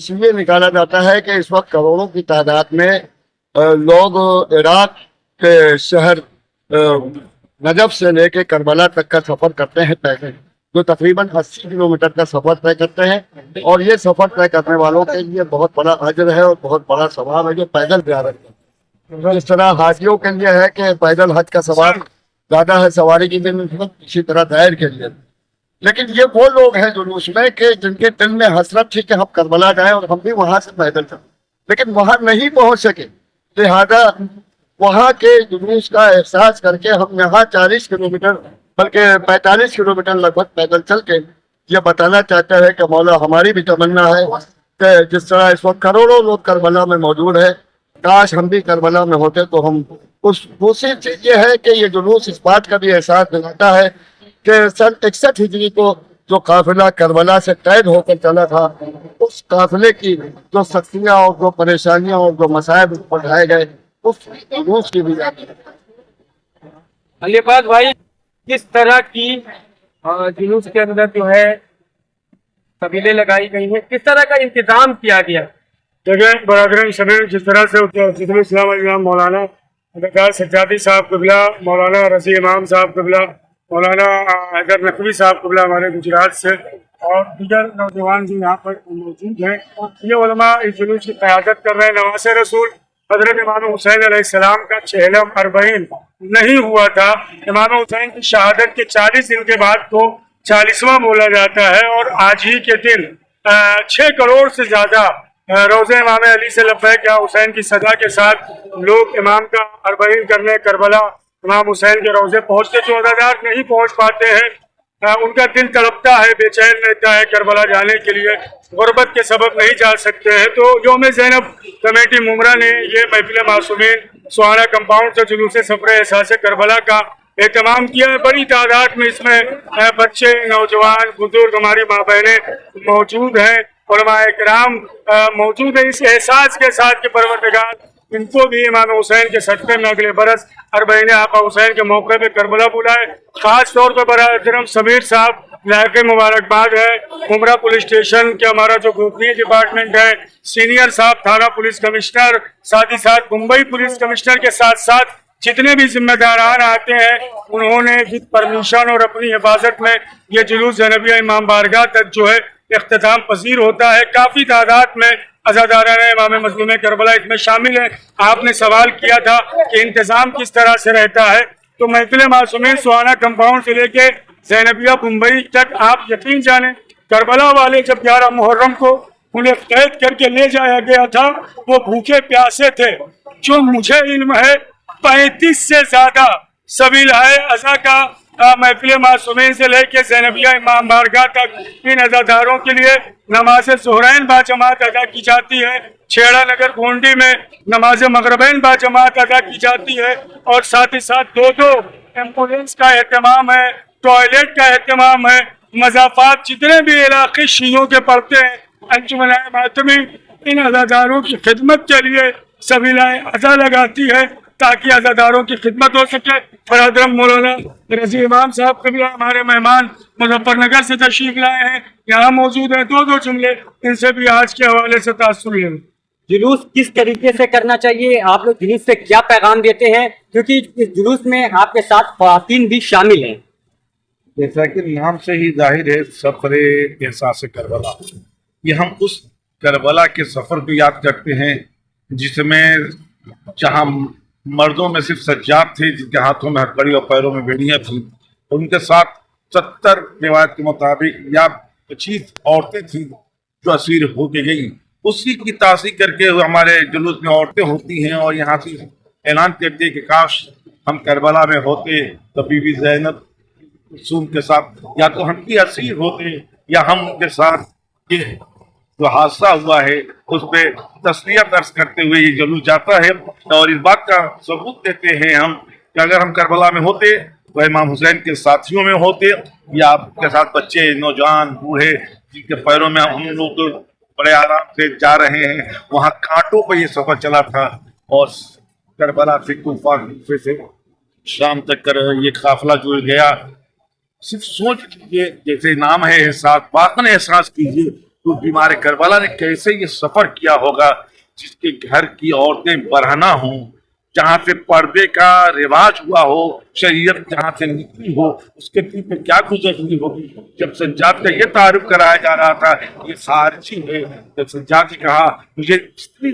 इसलिए निकाला जाता है कि इस वक्त करोड़ों की तादाद में लोग इराक के शहर नजफ से लेके करबला तक का सफर करते हैं पैदल, जो तकरीबन 80 किलोमीटर का सफर तय करते हैं। और ये सफर तय करने वालों के लिए बहुत बड़ा अजर है और बहुत बड़ा सवाब है जो पैदल जा रहे हैं। इस तरह हाजियों के लिए है कि पैदल हज का सवाब ज्यादा है सवारी की दिन, इसी तरह दायर के लिए। लेकिन ये वो लोग हैं जुलूस में कि जिनके दिल में हसरत थी कि हम करबला जाएं और हम भी वहां से पैदल चलें, लेकिन वहां नहीं पहुंच सके। लिहाजा वहां के जुलूस का एहसास करके हम यहाँ 40 किलोमीटर बल्कि 45 किलोमीटर लगभग पैदल चल के ये बताना चाहते हैं कि मौला हमारी भी तमन्ना है कि जिस तरह इस वक्त करोड़ों लोग करबला में मौजूद है, काश हम भी करबला में होते तो हम उस दूसरी चीज ये है कि ये जुलूस इस बात का भी एहसास दिलाता है कि सन 61 हिजरी को जो काफिला करबला से कैद होकर चला था, उस काफिले की जो सख्तियां और जो परेशानियां और जो मसाइब उठाए गए, उस जुलूस की भी याद है। अलीबाद भाई, किस तरह की जुलूस के अंदर जो है तबीलें लगाई गई हैं, किस तरह का इंतजाम किया गया? देखिए बरादरीन समेत जिस तरह से इस्लाम मौलाना सज्जादी साहब कबिला, मौलाना रसी इमाम साहब कबिला, मौलाना हैदर नकवी साहब कबिला हमारे गुजरात से और दीगर नौजवान भी यहाँ पर मौजूद हैं। ये उलमा इस जुलूस की क़यादत कर रहे हैं। नवासे रसूल हजरत इमाम हुसैन अलैहिस्सलाम का चहलम अरबईन नहीं हुआ था। इमाम हुसैन की शहादत के 40 दिन के बाद को 40वां बोला जाता है और आज ही के दिन 6 करोड़ से ज्यादा रोज़े इमाम अली से लब्बैक या हुसैन की सदा के साथ लोग इमाम का अरबईन करने करबला इमाम हुसैन के रोज़े पहुँचते, जो अदादार नहीं पहुँच पाते हैं। उनका दिल तड़पता है, बेचैन रहता है करबला जाने के लिए, गुर्बत के सबब नहीं जा सकते हैं। तो योम ज़ैनब कमेटी मुमरा ने ये महफिल मासूमीन सुहाना कंपाउंड से जुलूस सफर एहसास करबला का एहतमाम किया है। बड़ी तादाद में इसमें बच्चे, नौजवान, बुजुर्ग, हमारी माँ बहनें मौजूद हैं, उलमाए किराम मौजूद है। इस एहसास के साथ कि परवरदिगार इनको भी इमाम हुसैन के सदक़े में अगले बरस अरबईन आका हुसैन के मौके पे करबला बुलाए। खास तौर पर बरादरम समीर साहब लायक मुबारकबाद है। मुमरा पुलिस स्टेशन के हमारा जो गोपनीय डिपार्टमेंट है, सीनियर साहब थाना पुलिस कमिश्नर, साथ ही साथ मुंबई पुलिस कमिश्नर के साथ साथ जितने भी जिम्मेदारान आते हैं, उन्होंने विद परमिशन और अपनी हिफाजत में ये जुलूस ज़ैनबिया इमाम बारगाह तक जो है इख्तिताम पसीर होता है। काफ़ी तादाद में अज़ादारान इमाम मज़लूम करबला इसमें शामिल है। आपने सवाल किया था कि इंतज़ाम किस तरह से रहता है, तो महफिल मासूमीन सुहाना कंपाउंड से लेके ज़ैनबिया मुंबई तक आप यकीन जाने करबला वाले जब 11 मुहर्रम को उन्हें कैद करके ले जाया गया था, वो भूखे प्यासे थे। जो मुझे इल्म है 35 से ज्यादा सबीलाए अज़ा का महफिल मासूमीन से लेके ज़ैनबिया इमाम बारगाह तक इन अज़ादारों के लिए नमाज ज़ुहरैन बाजमात अदा की जाती है। छेड़ा नगर गोंडी में नमाज मगरबैन बाजमात अदा की जाती है और साथ ही साथ 2-2 एम्बुलेंस का एहतमाम है, टॉयलेट का एहतमाम है। मज़ाफ़ात जितने भी इलाके शियों के पड़ते हैं, अंजुमन मातमी इन अज़ादारों की खिदमत के लिए सबीलाए अज़ा लगाती है ताकि अज़ादारों की खिदमत हो सके। बरादरम मौलाना रजी इमाम साहब कबिला हमारे मेहमान मुजफ्फरनगर से तशरीफ लाए हैं, यहाँ मौजूद है। 2 जुमले इनसे भी आज के हवाले से तासुर लें। जुलूस किस तरीके से करना चाहिए, आप लोग जुलूस से क्या पैगाम देते हैं, क्योंकि इस जुलूस में आपके साथ ख्वातीन भी शामिल हैं? जैसा कि नाम से ही जाहिर है, सफर एहसास करबला, ये हम उस करबला के सफर को याद करते हैं जिसमें जहाँ मर्दों में सिर्फ सज्जाद थे जिनके हाथों में हथकड़ी और पैरों में बेड़ियां थी, उनके साथ 70 रिवायत के मुताबिक या 25 औरतें थी जो असीर होके गई। उसी की तासीर करके हमारे जुलूस में औरतें होती हैं और यहाँ से ऐलान करती है कि काश हम करबला में होते तो बीबी ज़ैनब कुलसूम के साथ या तो हम भी असीर होते या हम उनके साथ ये जो हादसा हुआ है उस पर तस्लिया दर्ज करते हुए ये जुलूस जाता है। और इस बात का सबूत देते हैं हम कि अगर हम करबला में होते तो इमाम हुसैन के साथियों में होते या आपके साथ बच्चे, नौजवान, बूढ़े जिनके पैरों में हम लोग बड़े आराम से जा रहे हैं, वहाँ कांटों पर ये सफर चला था और करबला से कूफा से शाम तक कर ये काफिला जुड़ गया। सिर्फ सोच लीजिए, जैसे नाम है एहसास, वाकई एहसास कीजिए तो बीमार करबला ने कैसे ये सफर किया होगा, जिसके घर की औरतें बरहना हो, जहाँ से पर्दे का रिवाज हुआ हो, शरीयत जहाँ से निकली हो, उसके दिल में क्या गुजरती होगी। जब सज्जाद का ये तारुफ कराया जा रहा था ये खारजी है, जब सज्जाद ने कहा मुझे इतनी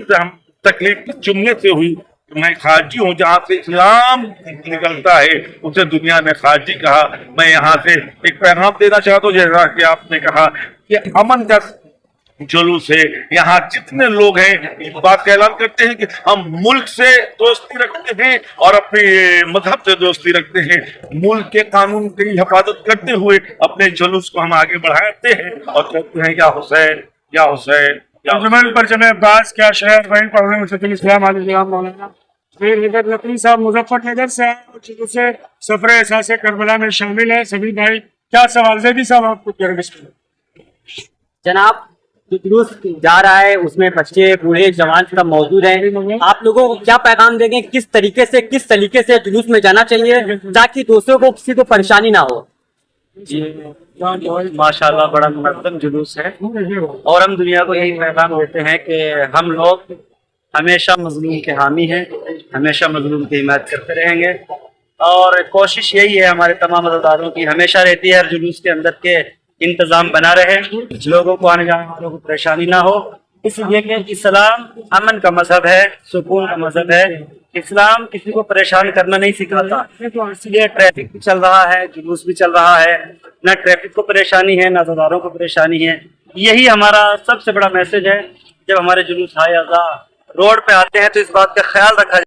तकलीफ किस जुमले से हुई, मैं खारजी हूँ, जहाँ से इस्लाम निकलता है उसे दुनिया ने खारजी कहा। मैं यहाँ से एक पैगाम देना चाहता हूँ, जैसा कि आपने कहा कि अमन का जुलूस है, यहाँ जितने लोग हैं इस बात का ऐलान करते हैं कि हम मुल्क से दोस्ती रखते हैं और अपने मजहब से दोस्ती रखते हैं, मुल्क के कानून की हिफाजत करते हुए अपने जुलूस को हम आगे बढ़ाते हैं और कहते हैं या हुसैन या हुसैन। अंजुमन पर जमे अब्बास क्या शहर वहीं पर मुस्तकिल इस्लाम आलिम मौलाना फिर हैदर नकवी साहब मुजफ्फरनगर से आए और जुलूस सफर एहसास करबला में शामिल है। सभी भाई क्या सवाल जैदी साहब आपको जनाब, जो जुलूस जा रहा है उसमें बच्चे बूढ़े जवान सब मौजूद हैं, आप लोगों को क्या पैगाम देंगे, किस तरीके से जुलूस में जाना चाहिए ताकि दूसरों को किसी को परेशानी ना हो। माशाल्लाह बड़ा मुनज़्ज़म जुलूस है और हम दुनिया को यही पैगाम देते हैं कि हम लोग हमेशा मजलूम के हामी हैं, हमेशा मजलूम की हिमायत करते रहेंगे और कोशिश यही है हमारे तमाम अज़ादारों की हमेशा रहती है हर जुलूस के अंदर के इंतज़ाम बना रहे, लोगों को आने जाने वालों को परेशानी ना हो, इसलिए कि इस्लाम अमन का मजहब है, सुकून का मजहब है। इस्लाम किसी को परेशान करना नहीं सिखाता, इसलिए ट्रैफिक भी चल रहा है, जुलूस भी चल रहा है, न ट्रैफिक को परेशानी है न अज़ादारों को परेशानी है। यही हमारा सबसे बड़ा मैसेज है। जब हमारे जुलूस आया रोड पे आते हैं तो इस बात का ख्याल रखा जाए।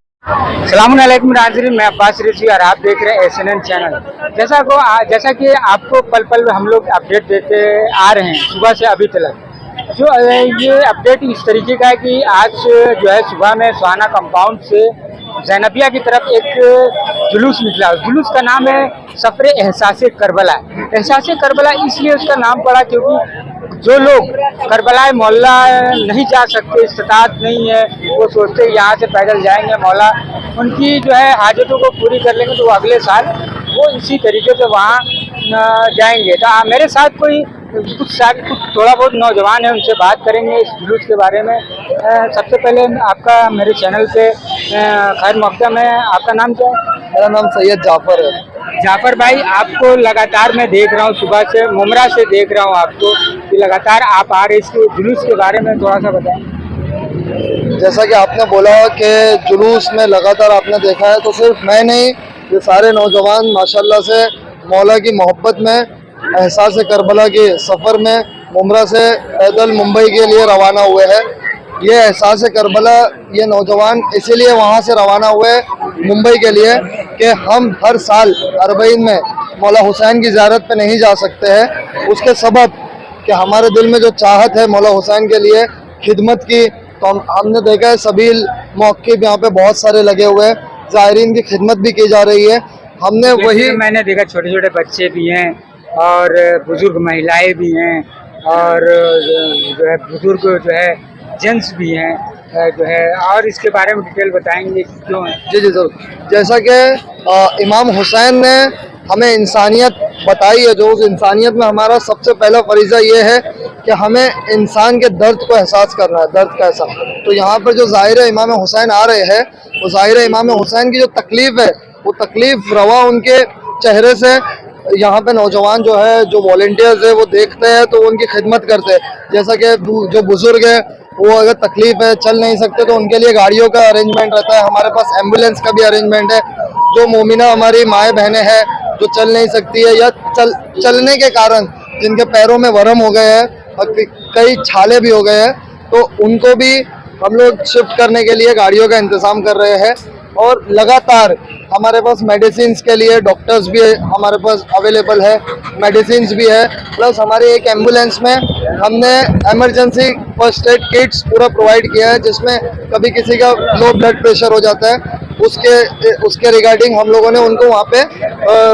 सलामुअलैकुम नाज़रीन, मैं अब्बास रिजवी और आप देख रहे हैं SNN चैनल। जैसा कि आपको पल पल हम लोग अपडेट देते आ रहे हैं सुबह से अभी तक। जो ये अपडेट इस तरीके का है कि आज जो है सुबह में सुहाना कंपाउंड से ज़ैनबिया की तरफ एक जुलूस निकला। जुलूस का नाम है सफर एहसास करबला। एहसास करबला इसलिए उसका नाम पड़ा क्योंकि जो लोग करबला मौला नहीं जा सकते, इस्तात नहीं है, वो सोचते हैं यहाँ से पैदल जाएंगे मौला उनकी जो है हाजतों को पूरी कर लेंगे, तो अगले साल वो इसी तरीके से वहाँ जाएंगे। तो मेरे साथ कुछ थोड़ा बहुत नौजवान है, उनसे बात करेंगे इस जुलूस के बारे में। सबसे पहले आपका मेरे चैनल पे खैर मकदम है। आपका नाम क्या है? मेरा नाम सैयद जाफर है। जाफर भाई, आपको लगातार मैं देख रहा हूँ, सुबह से मुमरा से देख रहा हूँ आपको कि लगातार आप आ रहे, इसके जुलूस के बारे में थोड़ा सा बताएं। जैसा कि आपने बोला कि जुलूस में लगातार आपने देखा है, तो सिर्फ मैं नहीं, ये सारे नौजवान माशाल्लाह से मौला की मोहब्बत में एहसास करबला के सफ़र में मुमरा से पैदल मुंबई के लिए रवाना हुए हैं। ये एहसास करबला ये नौजवान इसीलिए वहाँ से रवाना हुए मुंबई के लिए कि हम हर साल अरबईन में मौला हुसैन की ज़ियारत पे नहीं जा सकते हैं। उसके सबब कि हमारे दिल में जो चाहत है मौला हुसैन के लिए खिदमत की, तो हमने देखा है सबील मौक़िफ़ यहाँ पे बहुत सारे लगे हुए हैं, ज़ायरीन की खिदमत भी की जा रही है। हमने वही मैंने देखा छोटे छोटे बच्चे भी हैं और बुजुर्ग महिलाएं भी हैं और जो है बुजुर्ग जो है जेंट्स भी हैं जो है, और इसके बारे में डिटेल बताएंगे क्यों? जी जरूर। जैसा कि इमाम हुसैन ने हमें इंसानियत बताई है, जो उस इंसानियत में हमारा सबसे पहला फरीज़ा ये है कि हमें इंसान के दर्द को एहसास करना है, दर्द कैसा। तो यहाँ पर जो ज़ाहिर इमाम हुसैन आ रहे हैं, वो ज़ाहिर इमाम हुसैन की जो तकलीफ़ है वो तकलीफ़ रवा उनके चेहरे से यहाँ पे नौजवान जो है, जो वॉलंटियर्स है, वो देखते हैं तो उनकी खिदमत करते हैं। जैसा कि जो बुजुर्ग है वो अगर तकलीफ है, चल नहीं सकते, तो उनके लिए गाड़ियों का अरेंजमेंट रहता है। हमारे पास एम्बुलेंस का भी अरेंजमेंट है। जो मोमिना हमारी माएँ बहनें हैं जो चल नहीं सकती है या चलने के कारण जिनके पैरों में वरम हो गए हैं और कई छाले भी हो गए हैं, तो उनको भी हम लोग शिफ्ट करने के लिए गाड़ियों का इंतज़ाम कर रहे हैं। और लगातार हमारे पास मेडिसिन्स के लिए डॉक्टर्स भी हमारे पास अवेलेबल है, मेडिसिन्स भी है, प्लस हमारी एक एम्बुलेंस में हमने इमरजेंसी फर्स्ट एड किट्स पूरा प्रोवाइड किया है, जिसमें कभी किसी का लो ब्लड प्रेशर हो जाता है, उसके रिगार्डिंग हम लोगों ने उनको वहाँ पे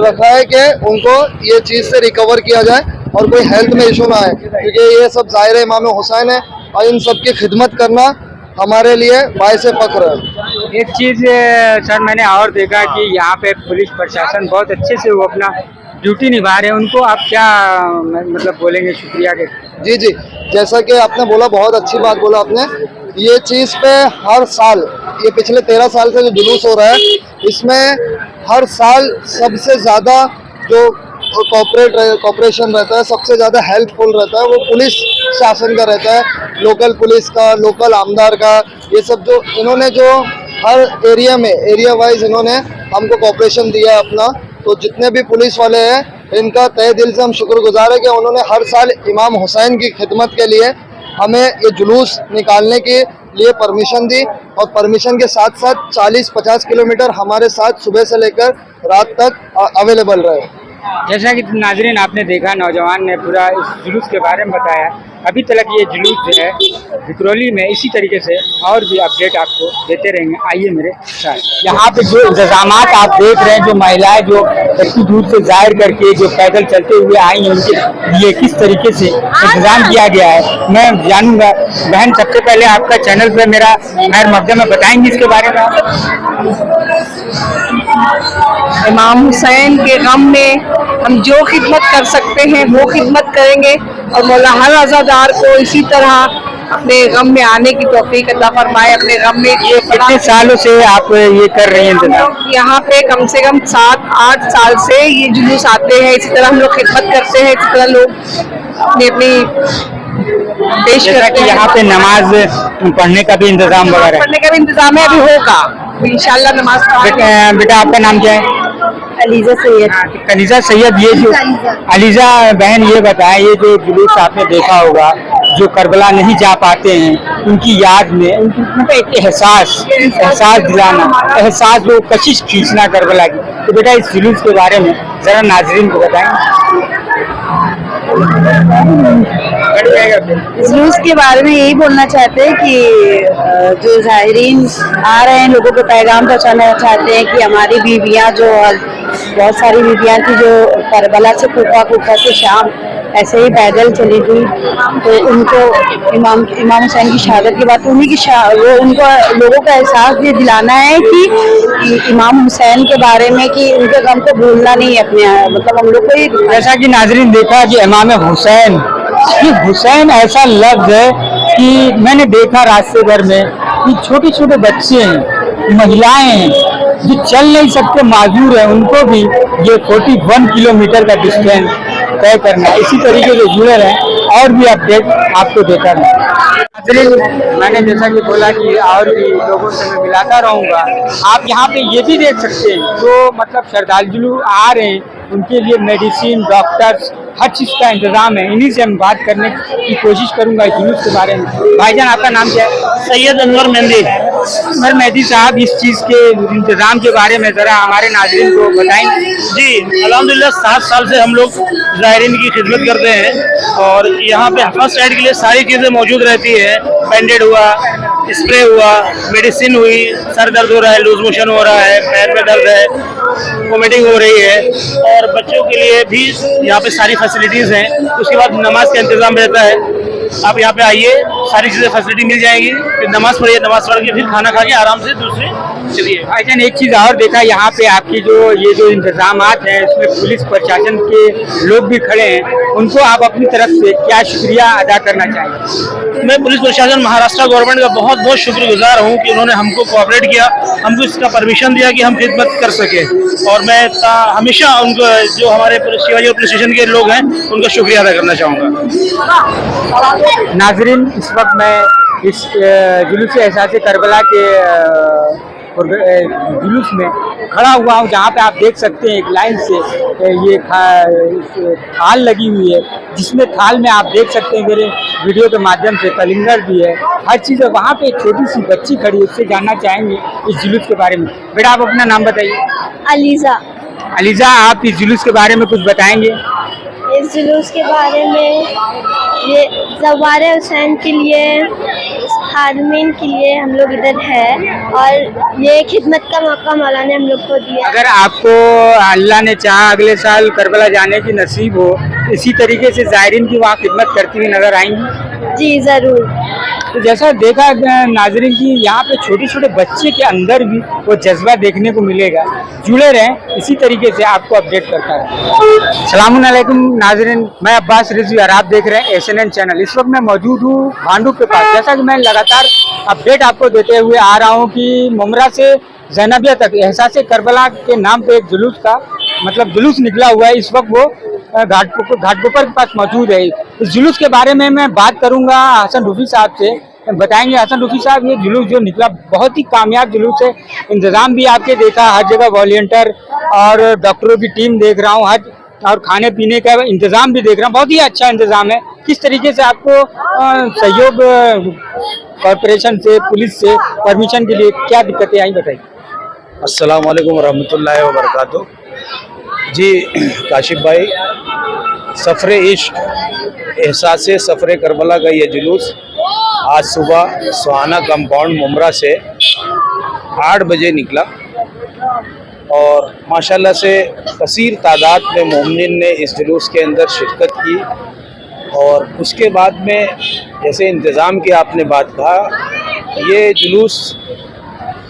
रखा है कि उनको ये चीज़ से रिकवर किया जाए और कोई हेल्थ में इशू ना आए, क्योंकि ये सब ज़ाहिर इमाम हुसैन है और इन सब की खिदमत करना हमारे लिए बाइस फख्र है। एक चीज़ सर मैंने और देखा कि यहाँ पे पुलिस प्रशासन बहुत अच्छे से वो अपना ड्यूटी निभा रहे हैं, उनको आप क्या मतलब बोलेंगे शुक्रिया के? जी जी, जैसा कि आपने बोला, बहुत अच्छी बात बोला आपने। ये चीज़ पे हर साल, ये पिछले 13 साल से जो जुलूस हो रहा है, इसमें हर साल सबसे ज़्यादा जो कॉपरेशन रहता है, सबसे ज़्यादा हेल्पफुल रहता है, वो पुलिस शासन का रहता है, लोकल पुलिस का, लोकल आमदार का। ये सब जो इन्होंने जो हर एरिया में एरिया वाइज इन्होंने हमको कॉपरेशन दिया है अपना, तो जितने भी पुलिस वाले हैं इनका तहे दिल से हम शुक्रगुजार है कि उन्होंने हर साल इमाम हुसैन की खिदमत के लिए हमें ये जुलूस निकालने के लिए परमिशन दी, और परमिशन के साथ साथ 40-50 किलोमीटर हमारे साथ सुबह से लेकर रात तक अवेलेबल रहे। जैसा कि नाजरीन आपने देखा, नौजवान ने पूरा इस जुलूस के बारे में बताया। अभी तक ये जुलूस जो है विक्रोली में इसी तरीके से और भी अपडेट आपको देते रहेंगे। आइए मेरे साथ। यहाँ पे जो इंतजामात आप देख रहे हैं, जो महिलाएं जो इतनी दूर से जाहिर करके जो पैदल चलते हुए आई हैं, उनके लिए किस तरीके से इंतजाम किया गया है मैं जानूंगा। बहन, सबसे पहले आपका चैनल पे मेरा खैर मकदम है, बताएंगे इसके बारे में आप? इमाम हुसैन के गम में हम जो खिदमत कर सकते हैं वो खिदमत करेंगे, और मौला हर अज़ादार को इसी तरह अपने गम में आने की तौफीक अता फरमाए। अपने गम में ये कितने सालों से आप ये कर रही हैं इंतजाम? यहाँ पे कम से कम 7-8 साल से ये जुलूस आते हैं, इसी तरह हम लोग खिदमत करते हैं, इसी तरह लोग अपनी पेश करते हैं। यहाँ पे नमाज पढ़ने का भी इंतजाम वगैरह? पढ़ने का भी इंतजाम है, अभी होगा इंशाल्लाह नमाज। बेटा आपका नाम क्या है? अलीजा सैयद। अलीजा सैयद। ये जो अलीजा बहन, ये बताएं, ये जो जुलूस आपने देखा होगा, जो करबला नहीं जा पाते हैं उनकी याद में, उनकी मतलब एक एहसास दिलाना, एहसास जो कशिश खींचना करबला की, तो बेटा इस जुलूस के बारे में जरा नाजरीन को बताएं। जुलूस के बारे में यही बोलना चाहते हैं कि जो ज़ाहिरीन आ रहे हैं, लोगों को पैगाम पहुंचाना चाहते हैं कि हमारी बीवियां, जो बहुत सारी बीवियां थी जो करबला से कूफा से शाम ऐसे ही पैदल चली गई, तो उनको इमाम हुसैन की शहादत के बाद उन्हीं की वो उनको लोगों का एहसास ये दिलाना है कि इमाम हुसैन के बारे में, कि उनके गम को भूलना नहीं है अपने, मतलब हम लोग को। जैसा कि नाजरीन देखा कि इमाम हुसैन, ये हुसैन ऐसा लफ्ज है कि मैंने देखा रास्ते भर में कि छोटे छोटे बच्चे हैं, महिलाएं हैं जो चल नहीं सकते, माजूर हैं, उनको भी ये 41 किलोमीटर का डिस्टेंस तय करना है। इसी तरीके से जुड़े रहें और भी अपडेट आपको देता रहें। मैंने जैसा कि बोला कि और भी लोगों से मैं मिलाता रहूँगा। आप यहाँ पे ये भी देख सकते हैं, जो मतलब श्रद्धालु आ रहे हैं उनके लिए मेडिसिन, डॉक्टर्स, हर चीज़ का इंतजाम है। इन्हीं से हम बात करने की कोशिश करूंगा इस जुलूस के बारे में। भाईजान, आपका नाम क्या है? सैयद अनवर मेहंदी। अनवर मेहंदी साहब, इस चीज़ के इंतजाम के बारे में ज़रा हमारे नाज़रीन को बताएंगे। जी, अल्हम्दुलिल्लाह 7 साल से हम लोग ज़ायरीन की खिदमत करते हैं, और यहाँ पे फर्स्ट एड के लिए सारी चीज़ें मौजूद रहती है। बैंडेड हुआ, स्प्रे हुआ, मेडिसिन हुई, सर दर्द हो रहा है, लूज मोशन हो रहा है, पैर में दर्द है, वोमिटिंग हो रही है, और बच्चों के लिए भी यहाँ पे सारी फैसिलिटीज़ हैं। उसके बाद नमाज का इंतज़ाम रहता है। आप यहाँ पे आइए, सारी चीज़ें फैसिलिटी मिल जाएगी। फिर नमाज पढ़िए, नमाज पढ़ के फिर खाना खा के आराम से दूसरे चलिए। भाईजान, एक चीज़ और देखा यहाँ पे, आपकी जो इंतजामात हैं, इसमें पुलिस प्रशासन के लोग भी खड़े हैं, उनको आप अपनी तरफ से क्या शुक्रिया अदा करना चाहेंगे? मैं पुलिस प्रशासन महाराष्ट्र गवर्नमेंट का बहुत बहुत शुक्रगुजार हूँ कि उन्होंने हमको कोऑपरेट किया, हमको इसका परमिशन दिया कि हम खिदमत कर सके, और मैं हमेशा उनको, जो हमारे शिवाजी पुलिस स्टेशन के लोग हैं, उनका शुक्रिया अदा करना चाहूँगा। नाजरीन, इस वक्त मैं इस जुलूस एहसास करबला के जुलूस में खड़ा हुआ हूँ, जहाँ पे आप देख सकते हैं एक लाइन से ये थाल लगी हुई है, जिसमें थाल में आप देख सकते हैं मेरे वीडियो के माध्यम से कलिंगर भी है, हर चीज़ है। वहाँ पे एक छोटी सी बच्ची खड़ी है, उससे जानना चाहेंगे इस जुलूस के बारे में। बेटा, आप अपना नाम बताइए। अलीजा। अलीजा, आप इस जुलूस के बारे में कुछ बताएंगे? इस जुलूस के बारे में, ये ज़वारे हुसैन के लिए, खादमीन के लिए हम लोग इधर है, और ये खिदमत का मौका मौलाना ने हम लोग को दिया। अगर आपको अल्लाह ने चाहा अगले साल करबला जाने की नसीब हो, इसी तरीके से ज़ायरीन की वहाँ खिदमत करती हुई नजर आएंगी? जी ज़रूर। तो जैसा देखा नाजरीन की यहाँ पे छोटे छोटे बच्चे के अंदर भी वो जज्बा देखने को मिलेगा। जुड़े रहें, इसी तरीके से आपको अपडेट करता है। सलामुन अलैकुम नाजरीन, मैं अब्बास रिजवी और आप देख रहे हैं SNN चैनल। इस वक्त मैं मौजूद हूँ भांडुप के पास। जैसा कि मैं लगातार अपडेट आपको देते हुए आ रहा हूँ कि मुमरा से ज़ैनबिया तक एहसास करबला के नाम पे एक जुलूस का जुलूस निकला हुआ है। इस वक्त वो घाटकोपर के पास मौजूद है। इस जुलूस के बारे में मैं बात करूंगा हसन रूफी साहब से, बताएंगे। हसन रूफी साहब, ये जुलूस जो निकला बहुत ही कामयाब जुलूस है। इंतजाम भी आपके देखा, हर जगह वॉलंटियर और डॉक्टरों की टीम देख रहा हूँ, और खाने पीने का इंतजाम भी देख रहा हूँ, बहुत ही अच्छा इंतजाम है। किस तरीके से आपको सहयोग कॉरपोरेशन से, पुलिस से परमिशन के लिए क्या दिक्कतें आई, बताइए। अस्सलाम वालेकुम रहमतुल्लाहि व बरकातुहू। जी काशिफ भाई, सफ़रे इश्क एहसास सफ़रे करबला का ये जुलूस आज सुबह सुहाना कंपाउंड मुमरा से 8 बजे निकला और माशाल्लाह से कसीर तादाद में मोमिन ने इस जुलूस के अंदर शिरकत की। और उसके बाद में जैसे इंतज़ाम की आपने बात कहा, ये जुलूस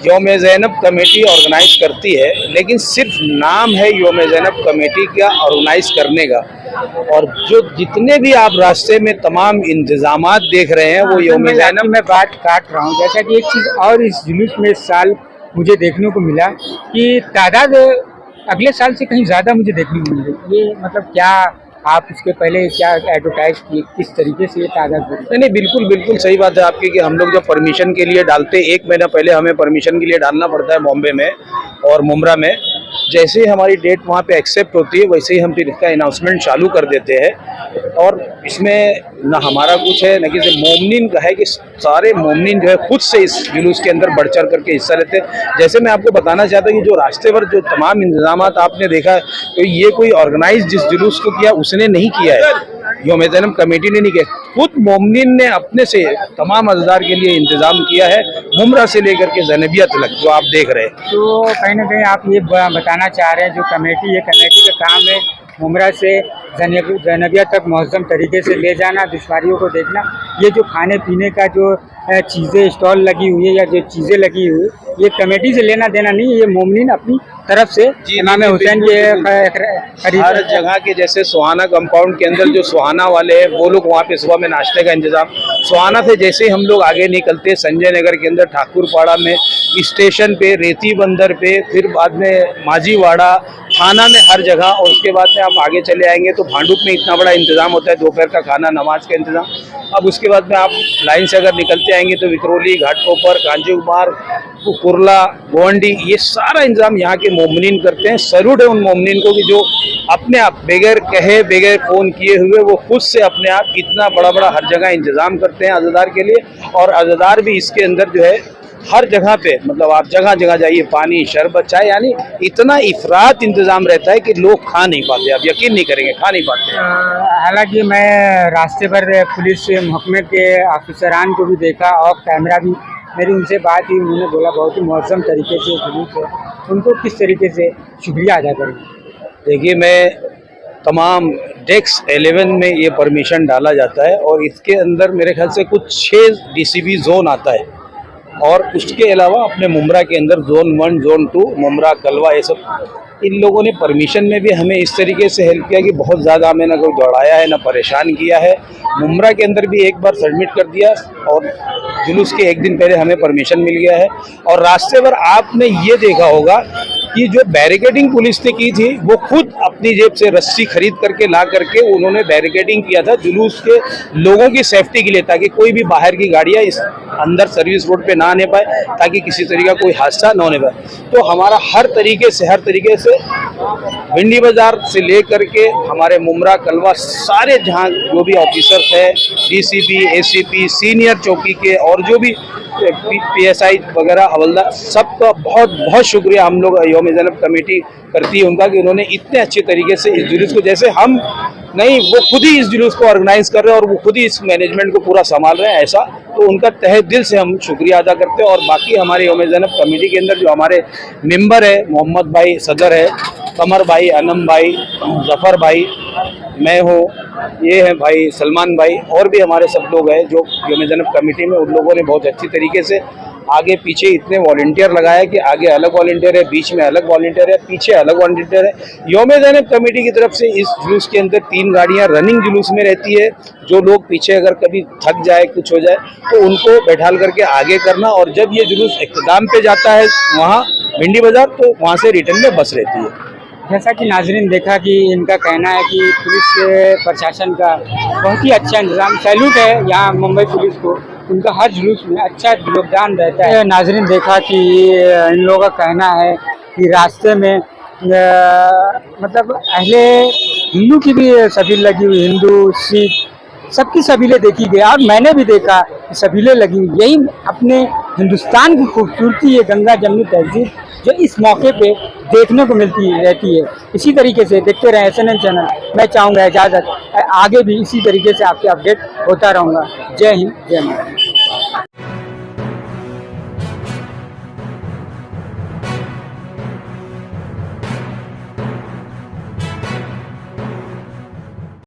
योम ज़ैनब कमेटी ऑर्गेनाइज करती है, लेकिन सिर्फ नाम है योम ज़ैनब कमेटी का ऑर्गेनाइज करने का। और जो जितने भी आप रास्ते में तमाम इंतजामात देख रहे हैं वो योम ज़ैनब में बात काट रहा हूँ। जैसा कि एक चीज़ और इस जुलूस में इस साल मुझे देखने को मिला कि तादाद अगले साल से कहीं ज़्यादा मुझे देखने को मिल रही। ये क्या आप इसके पहले क्या एडवर्टाइज किए, किस तरीके से ये तादाद बढ़ी? नहीं, बिल्कुल सही बात है आपकी कि हम लोग जब परमिशन के लिए डालते, 1 महीना पहले हमें परमिशन के लिए डालना पड़ता है बॉम्बे में और मुमरा में। जैसे ही हमारी डेट वहाँ पे एक्सेप्ट होती है वैसे ही हम फिर इसका अनाउंसमेंट चालू कर देते हैं। और इसमें ना हमारा कुछ है, न किसी मोमिन का है कि सारे मोमिन जो है खुद से इस जुलूस के अंदर बढ़ चढ़ करके हिस्सा लेते हैं। जैसे मैं आपको बताना चाहता हूँ कि जो रास्ते पर जो तमाम इंतजाम आपने देखा है, तो ये कोई ऑर्गेनाइज जिस जुलूस को किया उसने नहीं किया है, योम ज़ैनब कमेटी ने नहीं किया, खुद मोमिन ने अपने से तमाम अज़दार के लिए इंतजाम किया है, मुमरा से लेकर के ज़ैनबिया तक जो आप देख रहे हैं। तो कहीं ना कहीं आप ये बताना चाह रहे हैं जो कमेटी है, कमेटी का काम है मुमरा से ज़ैनबिया तक मुहज़्ज़म तरीके से ले जाना, दुश्वारियों को देखना। ये जो खाने पीने का जो चीज़ें स्टॉल लगी हुई है या जो चीज़ें लगी हुई, ये कमेटी से लेना देना नहीं, ये मोमिन अपनी तरफ से इमाम हुसैन के हर जगह के। जैसे सुहाना कंपाउंड के अंदर जो सुहाना वाले हैं वो लोग वहाँ पे सुबह में नाश्ते का इंतजाम, सुहाना से जैसे ही हम लोग आगे निकलते संजय नगर के अंदर ठाकुरपाड़ा में, स्टेशन पे, रेती बंदर पे, फिर बाद में माजीवाड़ा थाना में, हर जगह। और उसके बाद में आप आगे चले आएंगे तो भांडुप में इतना बड़ा इंतजाम होता है, दोपहर का खाना, नमाज का इंतजाम। अब उसके बाद में आप लाइन से अगर निकलते आएंगे तो विक्रोली, घाटकोपर, कांजीकुमार, कुरला, गोवंडी, ये सारा इंतजाम यहाँ के मोमिन करते हैं। सैल्यूट है उन मोमिन को कि जो अपने आप बगैर कहे, बगैर फ़ोन किए हुए वो खुद से अपने आप इतना बड़ा हर जगह इंतजाम करते हैं अज़ादार के लिए। और अज़ादार भी इसके अंदर जो है हर जगह पे, आप जगह जगह जाइए, पानी, शरबत, चाय, यानी इतना इफरात इंतजाम रहता है कि लोग खा नहीं पाते। आप यकीन नहीं करेंगे, खा नहीं पाते। हालांकि मैं रास्ते पर पुलिस महकमे के ऑफिसरान को भी देखा, ऑफ कैमरा भी मेरी उनसे बात हुई, उन्होंने बोला बहुत ही मुअज़्ज़म तरीके से जुलूस है। उनको किस तरीके से शुक्रिया अदा करेंगे? देखिए, मैं तमाम डेस्क 11 में ये परमिशन डाला जाता है और इसके अंदर मेरे ख्याल से कुछ 6 DCB जोन आता है। और उसके अलावा अपने मुमरा के अंदर जोन 1, जोन 2, मुमरा, कलवा, ये सब इन लोगों ने परमिशन में भी हमें इस तरीके से हेल्प किया कि बहुत ज़्यादा हमें ना कोई दौड़ाया है, ना परेशान किया है। मुमरा के अंदर भी एक बार सबमिट कर दिया और जुलूस के 1 दिन पहले हमें परमिशन मिल गया है। और रास्ते पर आपने ये देखा होगा कि जो बैरिकेडिंग पुलिस ने की थी वो खुद अपनी जेब से रस्सी खरीद करके ला करके उन्होंने बैरिकेडिंग किया था जुलूस के लोगों की सेफ्टी के लिए, ताकि कोई भी बाहर की गाड़ियाँ इस अंदर सर्विस रोड पे ना आने पाए, ताकि किसी तरीके का कोई हादसा ना होने पाए। तो हमारा हर तरीके से भिंडी बाजार से लेकर के हमारे मुमरा, कलवा, सारे जहाँ जो भी ऑफिसर्स है, DCP, ACP, सीनियर चौकी के और जो भी PSI वगैरह हवलदार, सबका बहुत बहुत शुक्रिया हम लोग योम ज़ैनब कमेटी करती है उनका कि उन्होंने इतने अच्छे तरीके से इस जुलूस को, जैसे हम नहीं वो खुद ही इस जुलूस को ऑर्गेनाइज कर रहे हैं और वो खुद ही इस मैनेजमेंट को पूरा संभाल रहे हैं, ऐसा तो उनका तहे दिल से हम शुक्रिया अदा करते हैं। और बाकी हमारे योम ज़ैनब कमेटी के अंदर जो हमारे मेंबर है, मोहम्मद भाई सदर है, कमर भाई, अनम भाई, जफ़र भाई, मैं हूँ, ये है भाई सलमान भाई, और भी हमारे सब लोग हैं जो यौम जन्नत कमेटी में। उन लोगों ने बहुत अच्छी तरीके से आगे पीछे इतने वॉलंटियर लगाए कि आगे अलग वॉलंटियर है, बीच में अलग वॉलंटियर है, पीछे अलग वॉलंटियर है। यौम जन्नत कमेटी की तरफ से इस जुलूस के अंदर 3 गाड़ियां रनिंग जुलूस में रहती है। जो लोग पीछे अगर कभी थक जाए, कुछ हो जाए, तो उनको बैठाल करके आगे करना, और जब ये जुलूस इख्तिताम पे जाता है वहाँ भिंडी बाजार, तो वहाँ से रिटर्न में बस रहती है। जैसा कि नाजरीन देखा कि इनका कहना है कि पुलिस प्रशासन का बहुत ही अच्छा इंतजाम, सैल्यूट है यहाँ मुंबई पुलिस को, उनका हर जुलूस में अच्छा योगदान रहता है। नाजरीन देखा कि इन लोगों का कहना है कि रास्ते में मतलब अहले हिंदू की भी सबील लगी हुई, हिंदू सिख सबकी सबीलें देखी गई, और मैंने भी देखा कि सबीलें लगी हुई। यही अपने हिंदुस्तान की खूबसूरती है, गंगा जमनी तहजीब, जो इस मौके पे देखने को मिलती रहती है। इसी तरीके से देखते रहे SNN चैनल। मैं चाहूँगा इजाज़त, आगे भी इसी तरीके से आपके अपडेट होता रहूँगा। जय हिंद, जय भारत।